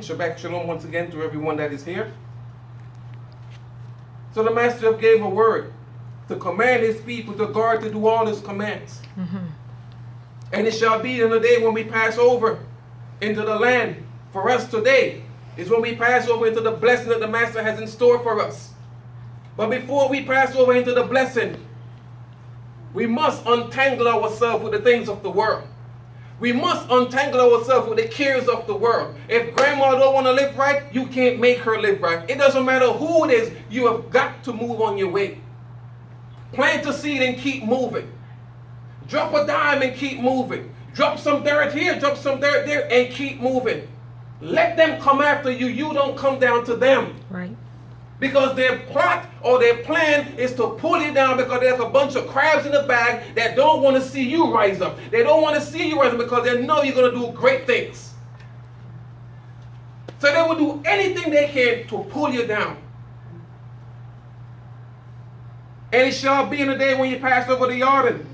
Shabbat Shalom once again to everyone that is here. So the Master gave a word to command his people to guard, to do all his commands. And it shall be in the day when we pass over into the land. For us today is when we pass over into the blessing that the Master has in store for us. But before we pass over into the blessing, we must untangle ourselves with the things of the world. We must untangle ourselves with the cares of the world. If grandma don't want to live right, you can't make her live right. It doesn't matter who it is, you have got to move on your way. Plant a seed and keep moving. Drop a dime and keep moving. Drop some dirt here, drop some dirt there, and keep moving. Let them come after you. You don't come down to them. Right. Because their plot or their plan is to pull you down, because there's a bunch of crabs in the bag that don't want to see you rise up. They don't want to see you rise up because they know you're going to do great things. So they will do anything they can to pull you down. And it shall be in the day when you pass over the Jordan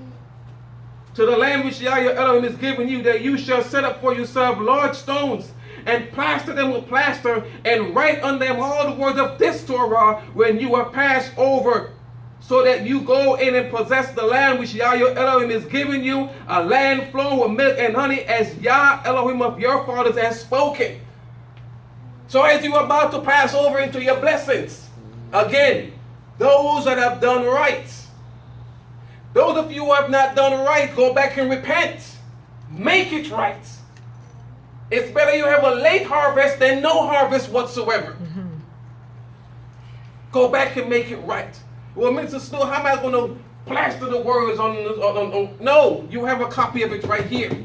to the land which Yahweh Elohim is giving you, that you shall set up for yourself large stones and plaster them with plaster, and write on them all the words of this Torah when you are passed over, so that you go in and possess the land which Yahweh Elohim is giving you, a land flowing with milk and honey, as Yah Elohim of your fathers has spoken. So as you are about to pass over into your blessings, again, those that have done right, those of you who have not done right, go back and repent. Make it right. It's better you have a late harvest than no harvest whatsoever. Go back and make it right. Well, Mr. Slew, how am I going to plaster the words on? No, you have a copy of it right here.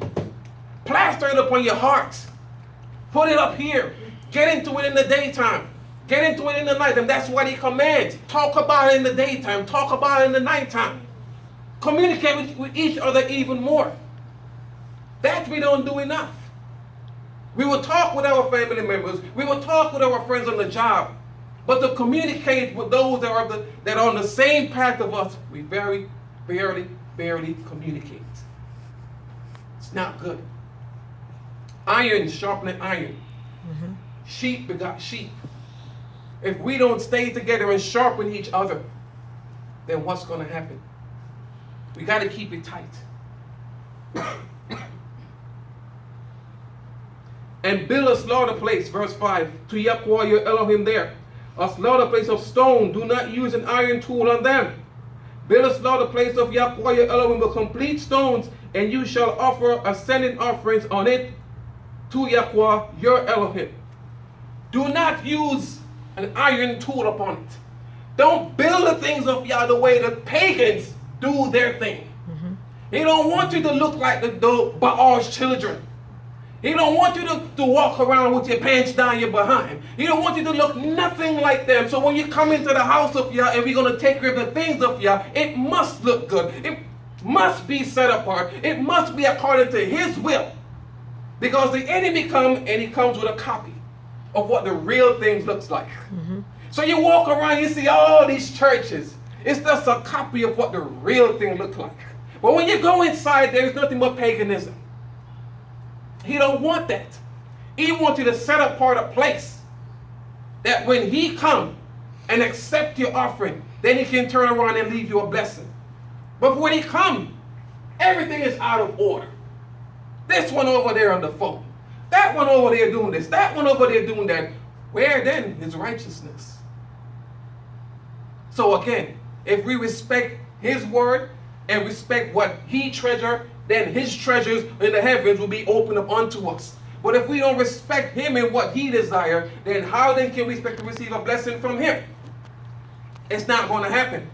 Plaster it upon your heart. Put it up here. Get into it in the daytime. Get into it in the night. And that's what he commands. Talk about it in the daytime. Talk about it in the nighttime. Communicate with each other even more. That we don't do enough. We will talk with our family members. We will talk with our friends on the job. But to communicate with those that are on the same path of us, we barely communicate. It's not good. Iron sharpening iron. Sheep begot sheep. If we don't stay together and sharpen each other, then what's going to happen? We got to keep it tight. And build a slaughter place, verse 5, to Yahweh your Elohim there. A slaughter place of stone. Do not use an iron tool on them. Build a slaughter place of Yahweh your Elohim with complete stones, and you shall offer ascending offerings on it to Yahweh your Elohim. Do not use an iron tool upon it. Don't build the things of Yah the way the pagans do their thing. He don't want you to look like the Baal's children. He don't want you to walk around with your pants down your behind. He don't want you to look nothing like them. So when you come into the house of Yah and we're going to take care of the things of Yah, it must look good. It must be set apart. It must be according to his will. Because the enemy comes and he comes with a copy of what the real thing looks like. So you walk around, you see all these churches. It's just a copy of what the real thing looks like. But when you go inside, there's nothing but paganism. He don't want that. He wants you to set apart a place that when he come and accept your offering, then he can turn around and leave you a blessing. But when he come, everything is out of order. This one over there on the phone. That one over there doing this. That one over there doing that. Where then is righteousness? So again, if we respect his word and respect what he treasures, then his treasures in the heavens will be opened up unto us. But if we don't respect him and what he desires, then how then can we expect to receive a blessing from him? It's not going to happen.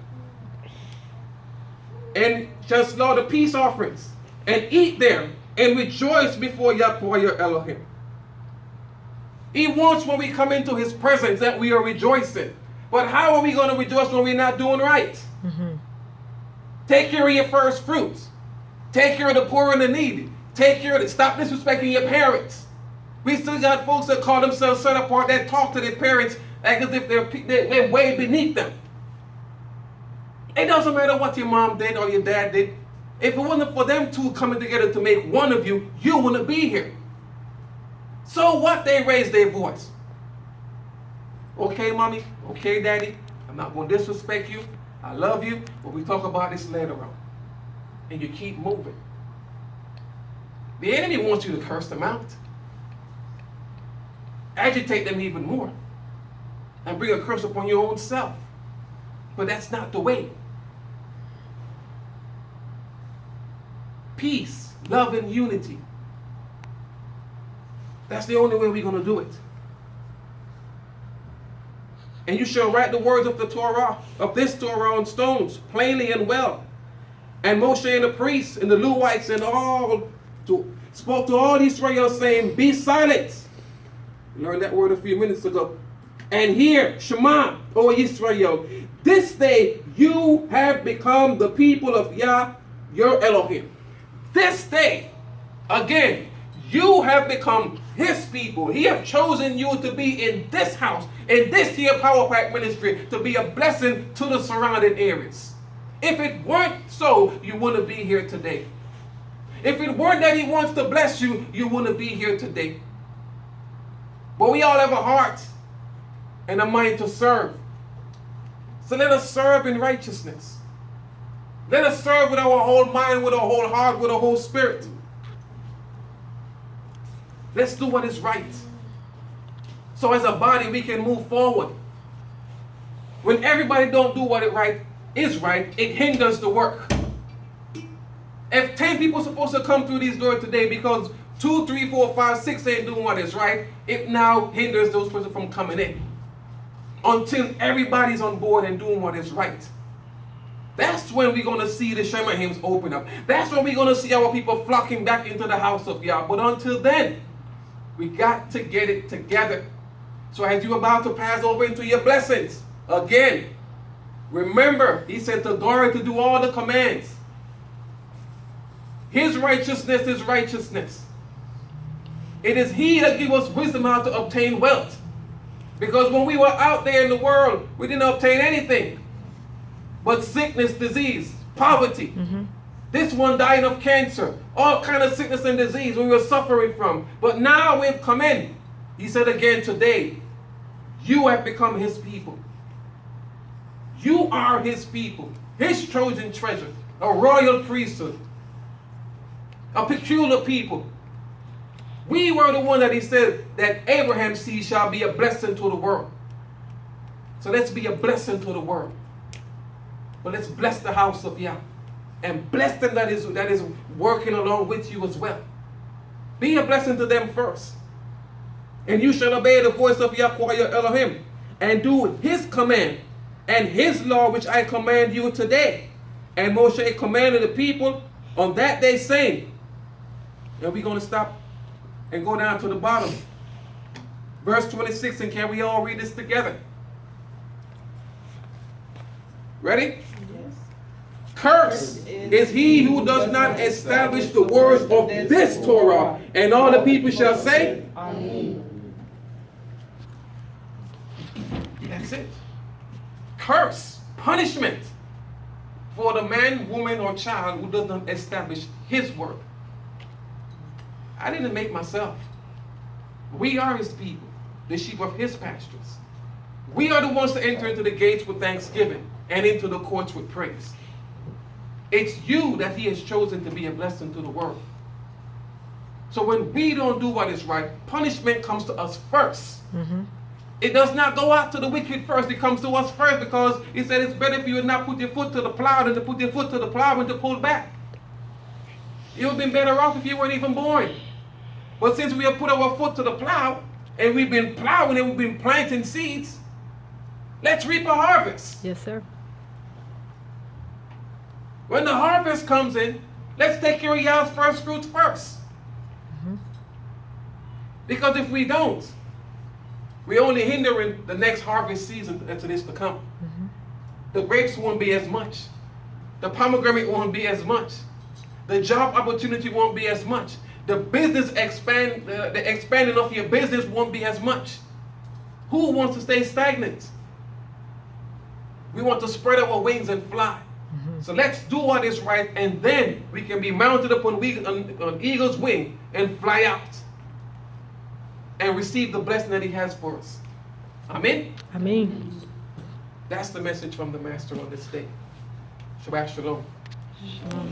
And just slaughter peace offerings and eat them and rejoice before Yahweh your Elohim. He wants when we come into his presence that we are rejoicing. But how are we going to rejoice when we're not doing right? Take care of your first fruits. Take care of the poor and the needy. Take care of it. Stop disrespecting your parents. We still got folks that call themselves set apart that talk to their parents as if they're way beneath them. It doesn't matter what your mom did or your dad did. If it wasn't for them two coming together to make one of you, you wouldn't be here. So what? They raise their voice. Okay, mommy. Okay, daddy. I'm not going to disrespect you. I love you. But we talk about this later on. And you keep moving. The enemy wants you to curse them out. Agitate them even more. And bring a curse upon your own self. But that's not the way. Peace, love, and unity. That's the only way we're going to do it. And you shall write the words of the Torah, of this Torah on stones, plainly and well. And Moshe and the priests and the Lewites and all spoke to all Israel, saying, be silent. We learned that word a few minutes ago. And hear, Shema, O Israel, this day you have become the people of Yah, your Elohim. This day, again, you have become his people. He have chosen you to be in this house, in this here PowerPac ministry, to be a blessing to the surrounding areas. If it weren't so, you wouldn't be here today. If it weren't that he wants to bless you, you wouldn't be here today. But we all have a heart and a mind to serve. So let us serve in righteousness. Let us serve with our whole mind, with our whole heart, with our whole spirit. Let's do what is right. So as a body, we can move forward. When everybody don't do what is right, it hinders the work. If 10 people are supposed to come through these doors today because 2, 3, 4, 5, 6 ain't doing what is right, it now hinders those persons from coming in. Until everybody's on board and doing what is right. That's when we're going to see the Shemahims open up. That's when we're going to see our people flocking back into the house of Yah. But until then, we got to get it together. So as you're about to pass over into your blessings, again, remember, he said to Dora to do all the commands. His righteousness is righteousness. It is he that gives us wisdom how to obtain wealth. Because when we were out there in the world, we didn't obtain anything but sickness, disease, poverty. Mm-hmm. This one dying of cancer, all kind of sickness and disease we were suffering from. But now we've come in. He said again today, you have become his people. You are his people, his chosen treasure, a royal priesthood, a peculiar people. We were the one that he said that Abraham's seed shall be a blessing to the world. So let's be a blessing to the world. But let's bless the house of Yah. And bless them that is working along with you as well. Be a blessing to them first. And you shall obey the voice of Yahweh your Elohim, and do his command and his law which I command you today. And Moshe commanded the people on that day, saying, and we're going to stop and go down to the bottom. Verse 26, and can we all read this together? Ready? Yes. Cursed is he who does not establish the words of this Torah. And all the people shall say, Amen. That's it. Curse, punishment for the man, woman, or child who does not establish his word. I didn't make myself. We are his people, the sheep of his pastures. We are the ones to enter into the gates with thanksgiving and into the courts with praise. It's you that he has chosen to be a blessing to the world. So when we don't do what is right, punishment comes to us first. Mm-hmm. It does not go out to the wicked first. It comes to us first, because he said it's better for you to not put your foot to the plow than to put your foot to the plow and to pull back. You would have been better off if you weren't even born. But since we have put our foot to the plow, and we've been plowing and we've been planting seeds, let's reap a harvest. Yes, sir. When the harvest comes in, let's take care of y'all's first fruits first. Mm-hmm. Because if we don't, we're only hindering the next harvest season that is to come. Mm-hmm. The grapes won't be as much. The pomegranate won't be as much. The job opportunity won't be as much. The business the expanding of your business won't be as much. Who wants to stay stagnant? We want to spread our wings and fly. Mm-hmm. So let's do what is right, and then we can be mounted upon an eagle's wing and fly out. and receive the blessing that He has for us. Amen? Amen. That's the message from the Master on this day. Shabbat Shalom. Shalom.